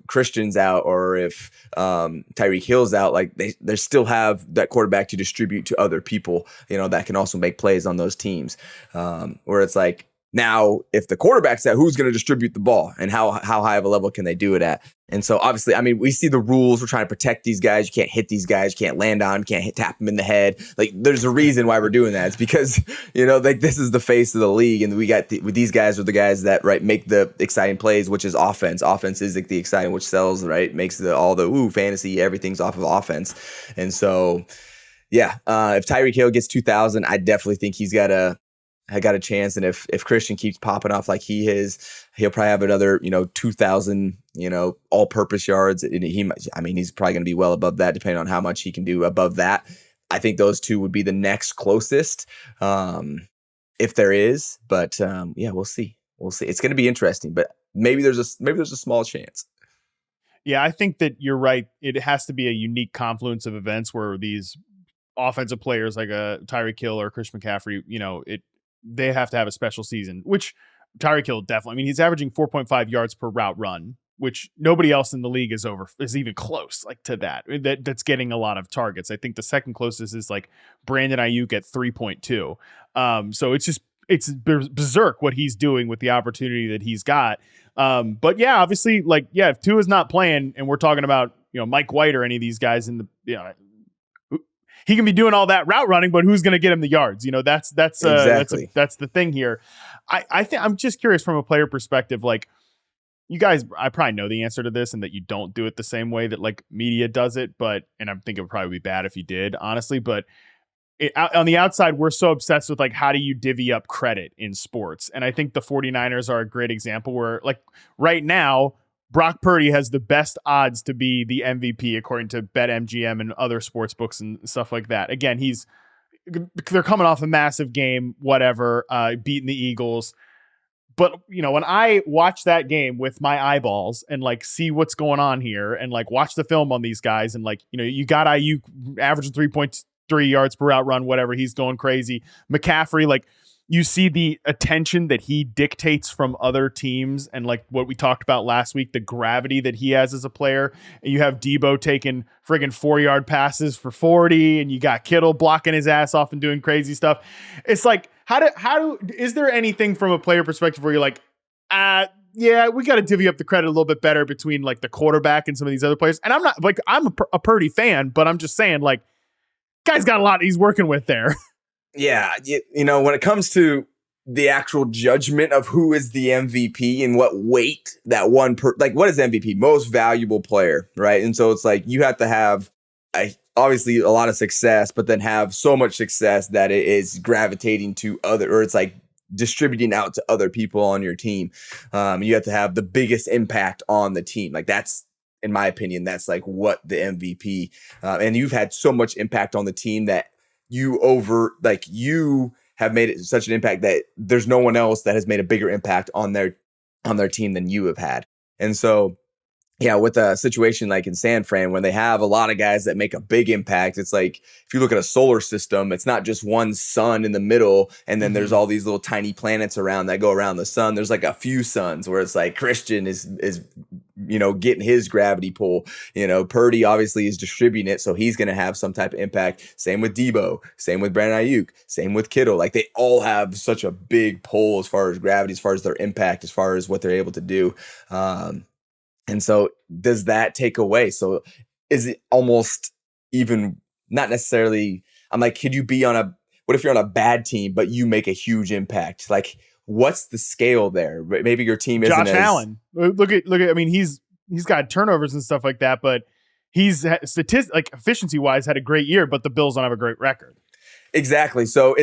Speaker 2: Christian's out or if Tyreek Hill's out, like they still have that quarterback to distribute to other people, that can also make plays on those teams. Where it's like, now, if the quarterback's out, who's going to distribute the ball and how high of a level can they do it at? And so obviously, we see the rules. We're trying to protect these guys. You can't hit these guys. You can't land on them. You can't tap them in the head. Like, there's a reason why we're doing that. It's because, this is the face of the league. And we got with these guys are the guys that, make the exciting plays, which is offense. Offense is like the exciting, which sells, makes all the fantasy, everything's off of offense. And so, yeah, if Tyreek Hill gets 2,000, I definitely think I got a chance. And if Christian keeps popping off like he is, he'll probably have another, 2,000, all-purpose yards. And he's probably going to be well above that, depending on how much he can do above that. I think those two would be the next closest, if there is. But we'll see. We'll see. It's going to be interesting, but maybe there's a small chance.
Speaker 1: Yeah, I think that you're right. It has to be a unique confluence of events where these offensive players like a Tyreek Hill or Christian McCaffrey, they have to have a special season, which Tyreek Hill definitely. He's averaging 4.5 yards per route run, which nobody else in the league is even close to that. That's getting a lot of targets. I think the second closest is like Brandon Ayuk at 3.2. So it's berserk what he's doing with the opportunity that he's got. But yeah, obviously, if Tua's not playing and we're talking about, Mike White or any of these guys he can be doing all that route running, but who's going to get him the yards? That's
Speaker 2: exactly.
Speaker 1: That's the thing here. I think I'm just curious from a player perspective, like you guys, I probably know the answer to this and that you don't do it the same way that like media does it, and I'm thinking it would probably be bad if you did, honestly, but on the outside, we're so obsessed with like, how do you divvy up credit in sports? And I think the 49ers are a great example where like right now, Brock Purdy has the best odds to be the MVP according to BetMGM and other sports books and stuff like that. Again, they're coming off a massive game, whatever, beating the Eagles. But, when I watch that game with my eyeballs and like see what's going on here and like watch the film on these guys and like, you got Ayuk averaging 3.3 yards per route run, whatever, he's going crazy. McCaffrey, like, you see the attention that he dictates from other teams and like what we talked about last week, the gravity that he has as a player. And you have Debo taking friggin' 4-yard passes for 40 and you got Kittle blocking his ass off and doing crazy stuff. It's like, is there anything from a player perspective where you're like, yeah, we got to divvy up the credit a little bit better between like the quarterback and some of these other players. And I'm not like, I'm a Purdy fan, but I'm just saying like, guy's got a lot he's working with there.
Speaker 2: Yeah, when it comes to the actual judgment of who is the MVP and what weight that one what is MVP? Most valuable player, right? And so it's like you have to have obviously a lot of success, but then have so much success that it is gravitating to or it's like distributing out to other people on your team. You have to have the biggest impact on the team. Like that's, in my opinion, that's like what the MVP. And you've had so much impact on the team that you have made it such an impact that there's no one else that has made a bigger impact on their team than you have had. And so, yeah, with a situation like in San Fran, when they have a lot of guys that make a big impact, it's like if you look at a solar system, it's not just one sun in the middle, and then there's all these little tiny planets around that go around the sun. There's like a few suns where it's like Christian is getting his gravity pull. Purdy obviously is distributing it, so he's going to have some type of impact. Same with Debo, same with Brandon Ayuk, same with Kittle. Like they all have such a big pull as far as gravity, as far as their impact, as far as what they're able to do. And so does that take away? So is it almost even not necessarily, I'm like, could you be what if you're on a bad team, but you make a huge impact? Like, what's the scale there? Maybe your team isn't
Speaker 1: Josh Allen. Look at, he's got turnovers and stuff like that, but he's efficiency wise had a great year, but the Bills don't have a great record.
Speaker 2: Exactly. So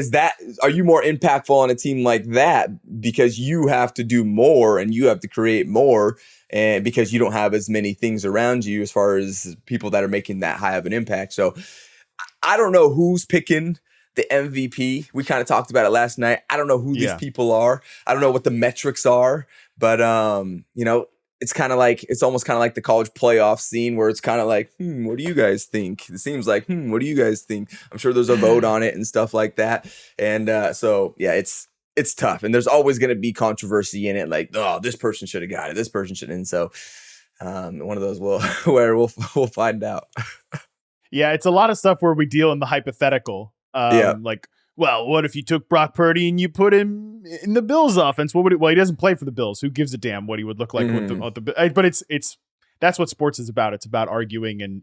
Speaker 2: are you more impactful on a team like that because you have to do more and you have to create more, and because you don't have as many things around you as far as people that are making that high of an impact? So I don't know who's picking the MVP. We kind of talked about it last night. I don't know who these people are. I don't know what the metrics are, but it's kind of like, it's almost kind of like the college playoff scene where it's kind of like, what do you guys think? It seems like, what do you guys think? I'm sure there's a vote on it and stuff like that. And so, yeah, it's tough. And there's always going to be controversy in it. Like, oh, this person should have got it. This person shouldn't. And so one of those where we'll find out.
Speaker 1: Yeah, it's a lot of stuff where we deal in the hypothetical. Like, well, what if you took Brock Purdy and you put him in the Bills offense? What would it? Well, he doesn't play for the Bills. Who gives a damn what he would look like with the? But it's that's what sports is about. It's about arguing and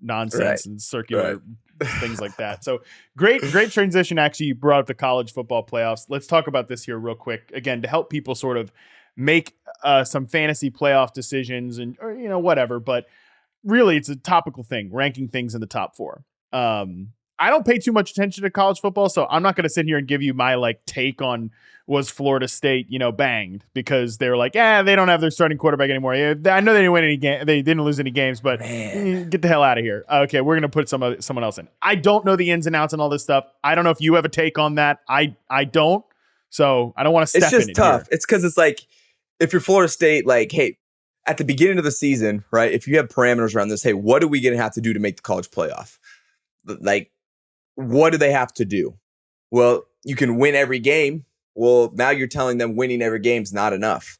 Speaker 1: nonsense and circular things like that. So great transition. Actually, you brought up the college football playoffs. Let's talk about this here real quick again to help people sort of make some fantasy playoff decisions and whatever. But really, it's a topical thing, ranking things in the top four. I don't pay too much attention to college football, so I'm not going to sit here and give you my take on was Florida State, banged because they're like, they don't have their starting quarterback anymore. I know they didn't win any game, they didn't lose any games, but get the hell out of here. Okay, we're going to put someone else in. I don't know the ins and outs and all this stuff. I don't know if you have a take on that. I don't, so I don't want to step in.
Speaker 2: It's just tough. Here. It's because it's like if you're Florida State, like, hey, at the beginning of the season, right? If you have parameters around this, hey, what are we going to have to do to make the college playoff? Like, what do they have to do? Well, you can win every game. Well, now you're telling them winning every game is not enough.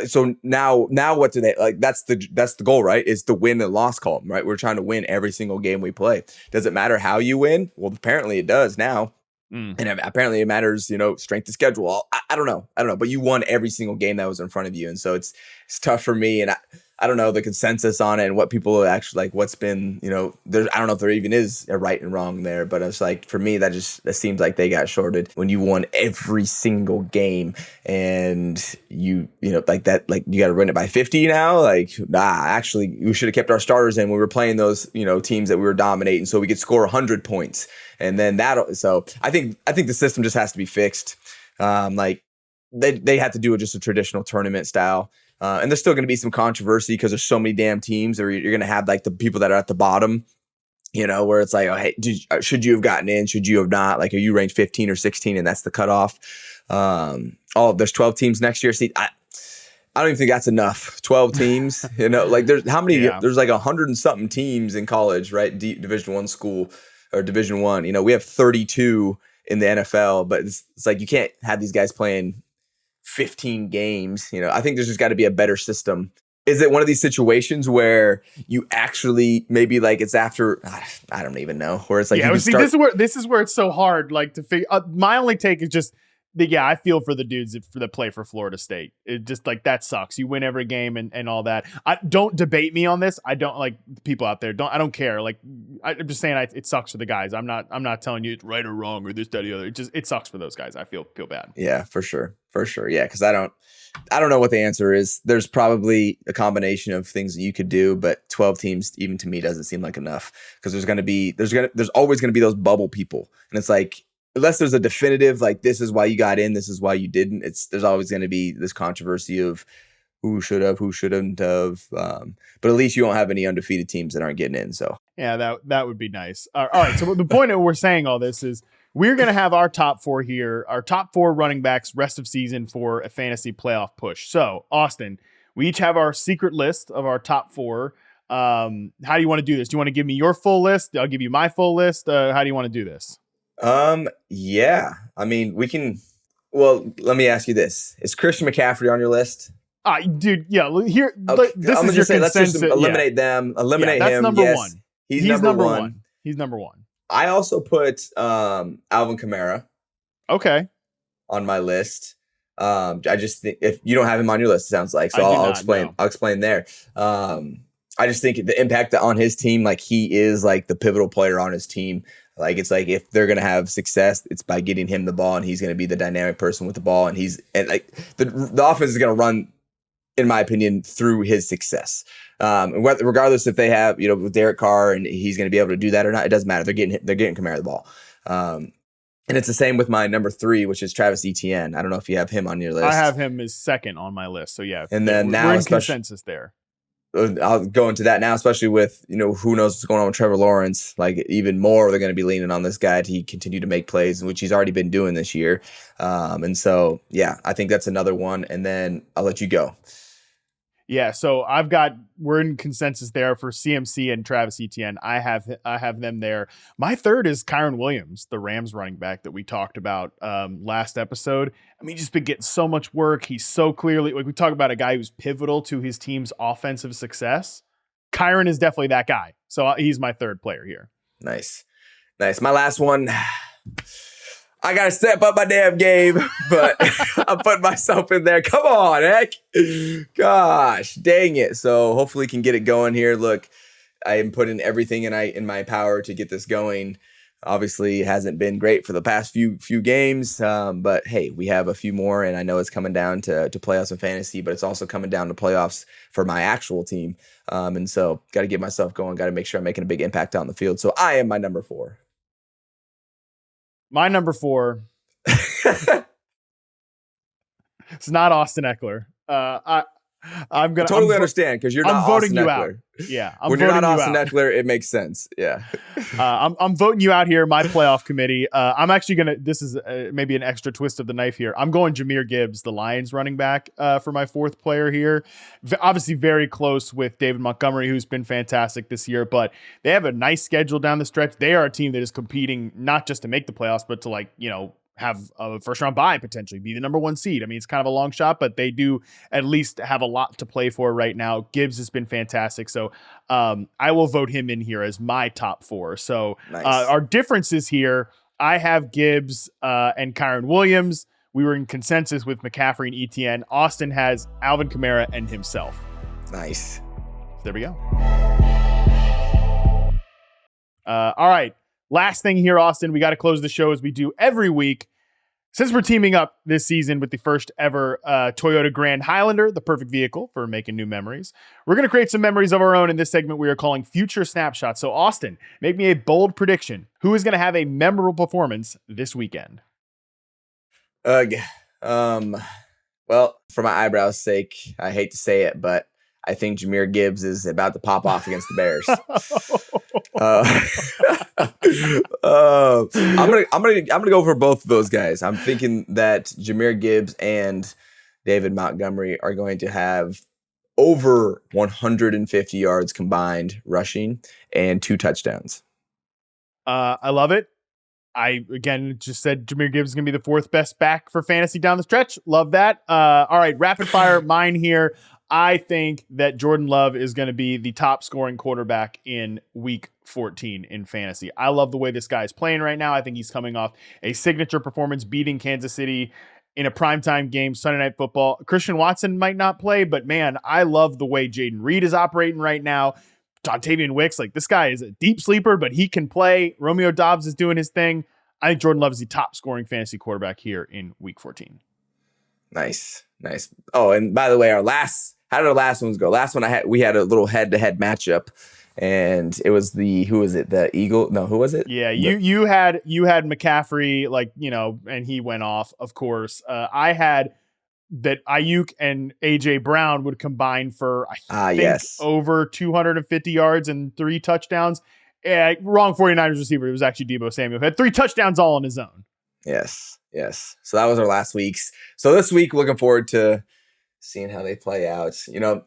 Speaker 2: So now what do they like? That's the goal, right? Is to win the loss column, right? We're trying to win every single game we play. Does it matter how you win? Well, apparently it does now. And apparently it matters, strength of schedule. I don't know. But you won every single game that was in front of you. And so it's tough for me. And I don't know the consensus on it and what people actually like, what's been, I don't know if there even is a right and wrong there, but it's like, for me, that seems like they got shorted when you won every single game and like that, like you got to run it by 50 now. Like, actually we should have kept our starters in when we were playing those, teams that we were dominating so we could score 100 points. And then so I think the system just has to be fixed. Like they had to do it just a traditional tournament style. And there's still going to be some controversy because there's so many damn teams, or you're going to have like the people that are at the bottom, where it's like, oh, hey, should you have gotten in? Should you have not? Like, are you ranked 15 or 16? And that's the cutoff. There's 12 teams next year. See, I don't even think that's enough. 12 teams, like there's how many, there's like 100 and something teams in college, right? Division I school or Division I, we have 32 in the NFL, but it's like, you can't have these guys playing 15 games. I think there's just got to be a better system. Is it one of these situations where you actually maybe like it's after, I don't even know, where it's like,
Speaker 1: this is where it's so hard, like to figure. My only take is just I feel for the dudes that play for Florida State. It just like that sucks. You win every game and all that. Don't debate me on this. I don't like people out there. I don't care. Like I'm just saying it sucks for the guys. I'm not telling you it's right or wrong or this, that, or the other. It sucks for those guys. I feel bad.
Speaker 2: Yeah, for sure. Yeah, because I don't know what the answer is. There's probably a combination of things that you could do, but 12 teams, even to me, doesn't seem like enough because there's always going to be those bubble people, and it's like, unless there's a definitive, like this is why you got in, this is why you didn't. There's always going to be this controversy of who should have, who shouldn't have. But at least you don't have any undefeated teams that aren't getting in. So
Speaker 1: yeah, that would be nice. All right. So the point of we're saying all this is we're going to have our top four here, our top four running backs rest of season for a fantasy playoff push. So Austin, we each have our secret list of our top four. How do you want to do this? Do you want to give me your full list? I'll give you my full list. How do you want to do this?
Speaker 2: Yeah. I mean, we can. Well, let me ask you this: is Christian McCaffrey on your list?
Speaker 1: Dude, yeah. Here, okay. This is your consensus.
Speaker 2: Let's just eliminate them. Eliminate
Speaker 1: that's
Speaker 2: him.
Speaker 1: Number
Speaker 2: yes,
Speaker 1: one.
Speaker 2: He's number one.
Speaker 1: He's number one.
Speaker 2: I also put Alvin Kamara.
Speaker 1: Okay.
Speaker 2: On my list. I just think if you don't have him on your list, it sounds like, so I'll explain. No. I'll explain there. I just think the impact on his team, like he is like the pivotal player on his team. Like it's like if they're gonna have success, it's by getting him the ball, and he's gonna be the dynamic person with the ball, and like the offense is gonna run, in my opinion, through his success. Regardless if they have with Derek Carr and he's gonna be able to do that or not, it doesn't matter. They're getting Kamara the ball. And it's the same with my number 3, which is Travis Etienne. I don't know if you have him on your list.
Speaker 1: I have him as second on my list. So yeah,
Speaker 2: and then now
Speaker 1: we're in consensus there.
Speaker 2: I'll go into that now, especially with, who knows what's going on with Trevor Lawrence. Like even more, they're going to be leaning on this guy to continue to make plays, which he's already been doing this year. And so, yeah, I think that's another one. And then I'll let you go.
Speaker 1: Yeah, so we're in consensus there for CMC and Travis Etienne. I have them there. My third is Kyron Williams, the Rams running back that we talked about last episode. I mean, he's just been getting so much work. He's so clearly, like, we talk about a guy who's pivotal to his team's offensive success. Kyron is definitely that guy. So he's my third player here.
Speaker 2: Nice. My last one. I got to step up my damn game, but I'm putting myself in there. Come on, heck. Gosh, dang it. So hopefully can get it going here. Look, I am putting everything in my power to get this going. Obviously, it hasn't been great for the past few games, but hey, we have a few more, and I know it's coming down to playoffs and fantasy, but it's also coming down to playoffs for my actual team. And so got to get myself going, got to make sure I'm making a big impact on the field. So I am my number 4.
Speaker 1: My number 4. It's not Austin Ekeler. I'm gonna
Speaker 2: totally understand because you're not
Speaker 1: voting
Speaker 2: Austin
Speaker 1: you
Speaker 2: Ekeler.
Speaker 1: out. Yeah,
Speaker 2: when you're not Austin Ekeler, it makes sense. Yeah,
Speaker 1: I'm voting you out here. My playoff committee. I'm actually gonna. This is maybe an extra twist of the knife here. I'm going Jahmyr Gibbs, the Lions running back, for my 4th player here. Obviously, very close with David Montgomery, who's been fantastic this year. But they have a nice schedule down the stretch. They are a team that is competing not just to make the playoffs, but to have a first round bye, potentially be the number 1 seed. I mean, it's kind of a long shot, but they do at least have a lot to play for right now. Gibbs has been fantastic. So I will vote him in here as my top 4. So
Speaker 2: nice.
Speaker 1: Our differences here, I have Gibbs and Kyron Williams. We were in consensus with McCaffrey and Etienne. Austin has Alvin Kamara and himself.
Speaker 2: Nice.
Speaker 1: So there we go. All right. Last thing here, Austin, we got to close the show as we do every week. Since we're teaming up this season with the first ever Toyota Grand Highlander, the perfect vehicle for making new memories, we're going to create some memories of our own in this segment we are calling Future Snapshots. So, Austin, make me a bold prediction. Who is going to have a memorable performance this weekend?
Speaker 2: Well, for my eyebrows' sake, I hate to say it, but I think Jahmyr Gibbs is about to pop off against the Bears. I'm gonna go for both of those guys. I'm thinking that Jahmyr Gibbs and David Montgomery are going to have over 150 yards combined rushing and 2 touchdowns.
Speaker 1: I love it. I, again, just said Jahmyr Gibbs is going to be the 4th best back for fantasy down the stretch. Love that. All right, rapid fire mine here. I think that Jordan Love is going to be the top scoring quarterback in week 14 in fantasy. I love the way this guy is playing right now. I think he's coming off a signature performance beating Kansas City in a primetime game, Sunday Night Football. Christian Watson might not play, but man, I love the way Jaden Reed is operating right now. Dontavian Wicks, like, this guy is a deep sleeper, but he can play. Romeo Doubs is doing his thing. I think Jordan Love is the top scoring fantasy quarterback here in week 14.
Speaker 2: Nice. Oh, and by the way, how did our last ones go? Last one we had a little head-to-head matchup, and it was who was it? The Eagle? No, who was it?
Speaker 1: Yeah, you had McCaffrey, and he went off, of course. I had that Ayuk and AJ Brown would combine for, I think, over 250 yards and 3 touchdowns. Wrong 49ers receiver. It was actually Deebo Samuel, who had 3 touchdowns all on his own.
Speaker 2: Yes. So that was our last week's. So this week, looking forward to seeing how they play out.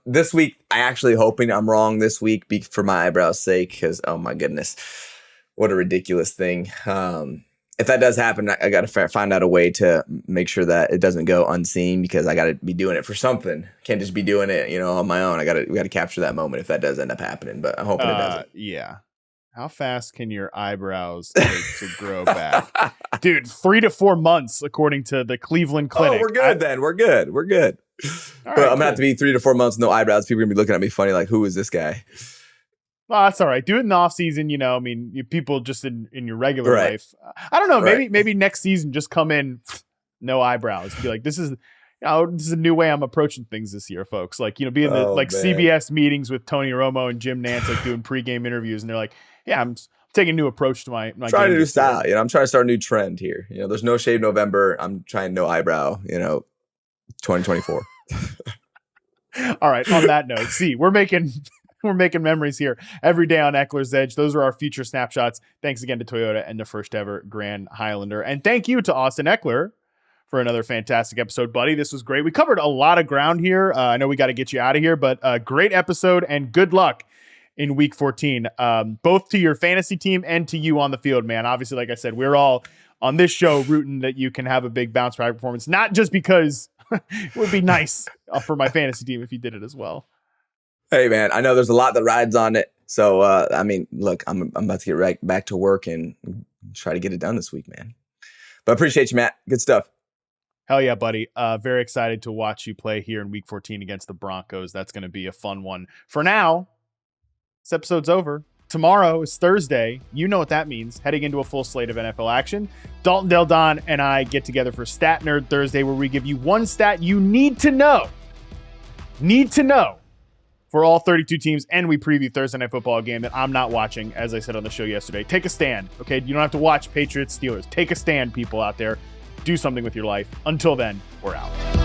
Speaker 2: This week, I actually hoping I'm wrong this week for my eyebrows' sake, because, oh my goodness, what a ridiculous thing. If that does happen, I got to find out a way to make sure that it doesn't go unseen, because I got to be doing it for something. Can't just be doing it, on my own. We got to capture that moment if that does end up happening, but I'm hoping it doesn't.
Speaker 1: Yeah. How fast can your eyebrows take to grow back? Dude, 3 to 4 months, according to the Cleveland Clinic.
Speaker 2: Oh, we're good then. We're good. But I'm going to have to be 3 to 4 months, no eyebrows. People are going to be looking at me funny, like, who is this guy?
Speaker 1: Well, that's all right. Do it in the off season, people just in your regular life. I don't know. Maybe next season, just come in, no eyebrows. Be like, this is a new way I'm approaching things this year, folks. Like, be in the CBS meetings with Tony Romo and Jim Nantz, like doing pregame interviews, and they're like, yeah, I'm taking a new approach to my
Speaker 2: trying to do style. I'm trying to start a new trend here. There's no shave November. I'm trying no eyebrow. 2024.
Speaker 1: All right. On that note, we're making memories here every day on Ekeler's Edge. Those are our future snapshots. Thanks again to Toyota and the first ever Grand Highlander, and thank you to Austin Ekeler for another fantastic episode, buddy. This was great. We covered a lot of ground here. I know we got to get you out of here, but great episode and good luck in week 14, both to your fantasy team and to you on the field, man. Obviously, like I said, we're all on this show rooting that you can have a big bounce back performance, not just because it would be nice for my fantasy team if you did it as well.
Speaker 2: Hey, man, I know there's a lot that rides on it. So, I mean, look, I'm about to get right back to work and try to get it done this week, man. But appreciate you, Matt. Good stuff.
Speaker 1: Hell yeah, buddy. Very excited to watch you play here in week 14 against the Broncos. That's going to be a fun one. For now, this episode's over. Tomorrow is Thursday. You know what that means. Heading into a full slate of NFL action. Dalton Del Don and I get together for Stat Nerd Thursday, where we give you one stat you need to know for all 32 teams, and we preview Thursday Night Football, game that I'm not watching, as I said on the show yesterday. Take a stand, okay? You don't have to watch Patriots Steelers. Take a stand, people out there. Do something with your life. Until then, we're out.